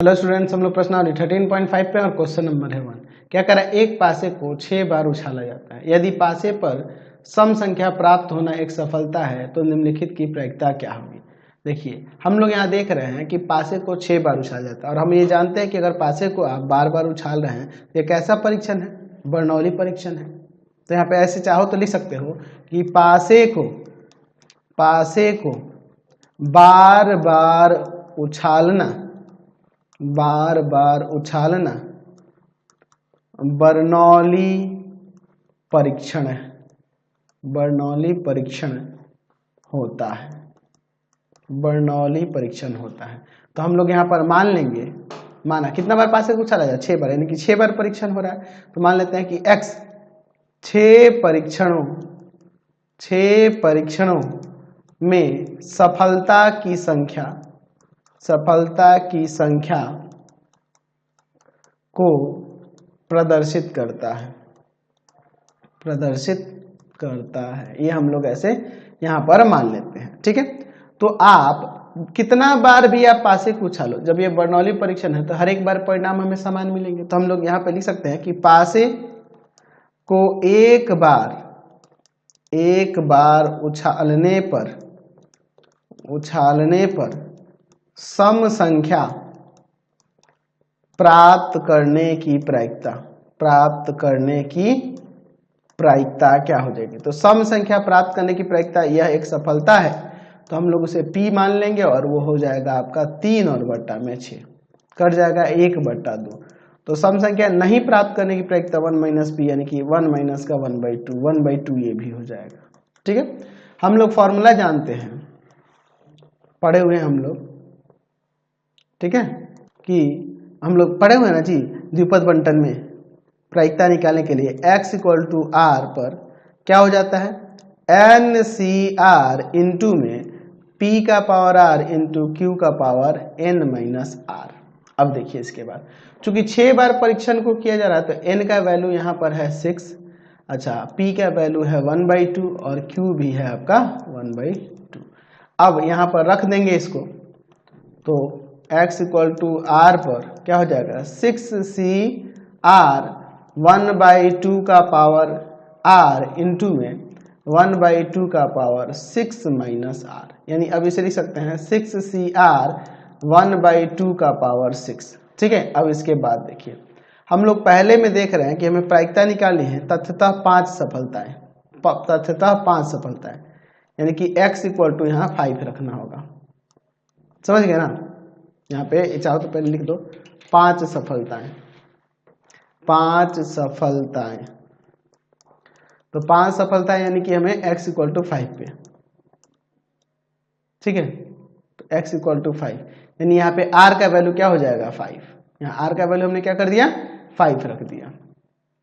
Hello students, हम लोग प्रश्नावली 13.5 पे और क्वेश्चन नंबर है 1। क्या करा, एक पासे को 6 बार उछाला जाता है। यदि पासे पर सम संख्या प्राप्त होना एक सफलता है तो निम्नलिखित की प्रायिकता क्या होगी। देखिए, हम लोग यहाँ देख रहे हैं कि पासे को 6 बार उछाला जाता है और हम ये जानते हैं कि अगर पासे को आप बार बार उछाल रहे हैं तो ये कैसा परीक्षण है, बर्नौली परीक्षण है। तो यहाँ पे ऐसे चाहो तो लिख सकते हो कि पासे को बार बार उछालना बर्नौली परीक्षण होता है। तो हम लोग यहाँ पर मान लेंगे, माना कितना बार पासे को उछाला जाए, 6 बार, यानी कि 6 बार परीक्षण हो रहा है। तो मान लेते हैं कि x 6 परीक्षणों में सफलता की को प्रदर्शित करता है। ये हम लोग ऐसे यहाँ पर मान लेते हैं, ठीक है। तो आप कितना बार भी आप पासे को उछालो, जब ये बर्नौली परीक्षण है तो हर एक बार परिणाम हमें समान मिलेंगे। तो हम लोग यहाँ पे लिख सकते हैं कि पासे को एक बार उछालने पर सम संख्या प्राप्त करने की प्रायिकता क्या हो जाएगी। तो सम संख्या प्राप्त करने की प्रायिकता यह एक सफलता है, तो हम लोग उसे P मान लेंगे और वो हो जाएगा आपका 3 और बट्टा में 6 कट जाएगा 1/2। तो सम संख्या नहीं प्राप्त करने की प्रायिकता 1 - P यानी कि 1 माइनस का 1/2 ये भी हो जाएगा, ठीक है। हम लोग फॉर्मूला जानते हैं, पढ़े हुए हैं हम लोग, ठीक है, कि हम लोग पढ़े हुए हैं ना जी, द्विपद बंटन में प्रायिकता निकालने के लिए x = r पर क्या हो जाता है, NCR इंटू में P का पावर r इंटू Q का पावर n - r। अब देखिए इसके बाद, चूंकि 6 बार परीक्षण को किया जा रहा है तो n का वैल्यू यहाँ पर है 6, अच्छा P का वैल्यू है 1/2 और Q भी है आपका 1/2। अब यहाँ पर रख देंगे इसको, तो x = r पर क्या हो जाएगा, 6CR 1/2 का पावर r इंटू में 1/2 का पावर 6 - r, यानी अब इसे लिख सकते हैं 6CR 1/2 का पावर 6, ठीक है। अब इसके बाद देखिए, हम लोग पहले में देख रहे हैं कि हमें प्रायिकता निकालनी है तथ्यतः 5 सफलताएं, यानी कि x = यहाँ 5 रखना होगा, समझ गए ना। यहाँ पे चाहो तो पहले लिख दो 5 सफलताएं। तो 5 सफलताएं यानी कि हमें x = 5 पे, ठीक है। तो x = 5 यानी यहाँ पे r का वैल्यू क्या हो जाएगा 5, यहाँ r का वैल्यू हमने क्या कर दिया 5 रख दिया।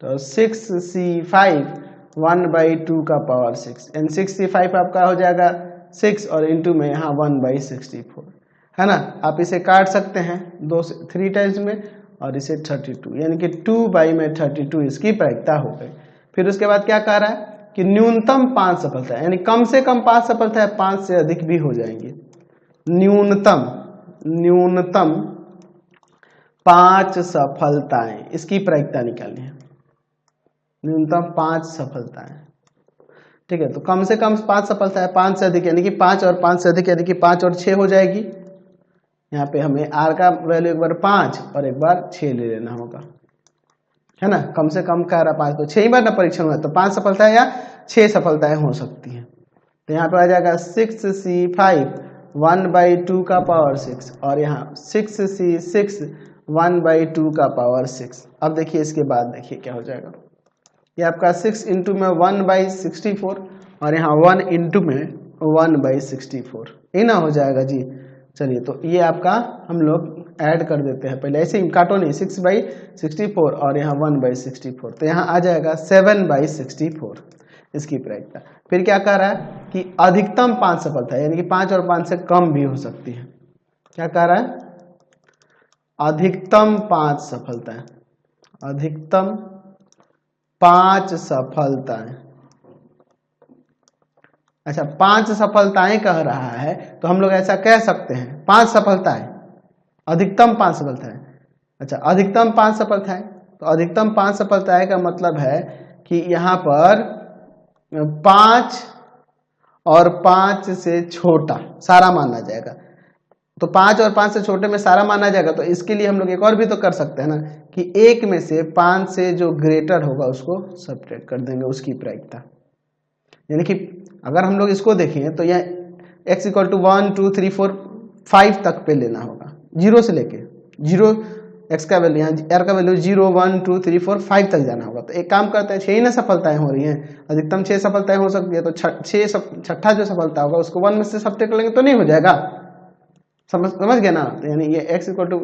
तो 6C5 1/2 का पावर 6 यानी 6C5 आपका हो जाएगा 6 और इंटू में यहाँ 1/64 है ना। आप इसे काट सकते हैं 2 से 3 टाइम्स में और इसे 32 यानी कि 2/32 इसकी प्रायिकता हो गई। फिर उसके बाद क्या कह रहा है कि न्यूनतम 5 सफलता, यानी कम से कम 5 सफलता है, 5 से अधिक भी हो जाएंगे। न्यूनतम 5 सफलताएं, इसकी प्रायिकता निकालनी है, न्यूनतम 5 सफलताएं, ठीक है। तो कम से कम 5 सफलता है, 5 से अधिक यानी कि 5 और 5 से अधिक यानी कि 5 और 6 हो जाएगी। यहाँ पे हमें r का वैल्यू एक बार 5 और एक बार 6 ले लेना होगा, है ना। कम से कम कह रहा 5, तो 6 ही बार ना परीक्षण हुआ तो 5 सफलताएं या 6 सफलताएं हो सकती हैं। तो यहाँ पे आ जाएगा 6C5 1/2 का पावर 6 और यहाँ 6C6 1/2 का पावर 6। अब देखिए इसके बाद देखिए क्या हो जाएगा, ये आपका 6 इंटू में 1/64 और यहाँ 1 इंटू में 1/64, ये ना हो जाएगा जी। चलिए, तो ये आपका हम लोग ऐड कर देते हैं, पहले ऐसे ही काटो नहीं, 6/64 और यहाँ 1/64, तो यहाँ आ जाएगा 7/64 इसकी प्रायिकता। फिर क्या कह रहा है कि अधिकतम 5 सफलता, यानी कि 5 और 5 से कम भी हो सकती है। क्या कह रहा है, अधिकतम 5 सफलताएं, अधिकतम 5 सफलताएं, अच्छा 5 सफलताएं कह रहा है तो हम लोग ऐसा कह सकते हैं 5 सफलताएं, अधिकतम 5 सफलताएं। अच्छा, अधिकतम 5 सफलताएं, तो अधिकतम 5 सफलताएं का मतलब है कि यहाँ पर 5 और 5 से छोटा सारा माना जाएगा। तो 5 और 5 से छोटे में सारा माना जाएगा, तो इसके लिए हम लोग एक और भी तो कर सकते हैं ना कि 1 में से 5 से जो ग्रेटर होगा उसको सब्ट्रैक्ट कर देंगे, उसकी प्रायिकता। यानी कि अगर हम लोग इसको देखें तो यह x इक्वल टू 1 2 3 4 5 तक पे लेना होगा, 0 से लेके 0 x का वैल्यू, यहाँ r का वैल्यू 0 1 2 3 4 5 तक जाना होगा। तो एक काम करते हैं, 6 ही ना सफलताएं हो रही हैं, अधिकतम 6 सफलताएं हो सकती है, तो छठा जो सफलता होगा उसको 1 में से सब्ट्रैक्ट करेंगे तो नहीं हो जाएगा। समझ गए ना। तो यानी ये x इक्वल टू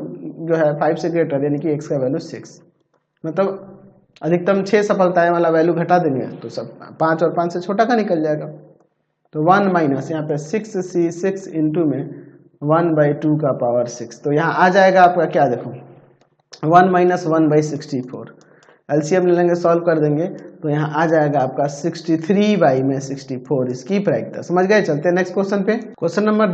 जो है 5 से ग्रेटर, यानी कि x का वैल्यू 6, मतलब अधिकतम 6 सफलताएं वाला वैल्यू घटा देंगे तो सब 5 और 5 से छोटा का निकल जाएगा। तो 1 माइनस यहाँ पे 6c 6 इंटू में 1/2 का पावर 6, तो यहाँ आ जाएगा आपका क्या, देखो 1 माइनस 1/64, एलसीएम ले लेंगे, सॉल्व कर देंगे तो यहाँ आ जाएगा आपका 63/64 इसकी प्रायिकता। समझ गए। चलते हैं नेक्स्ट क्वेश्चन पे। Question number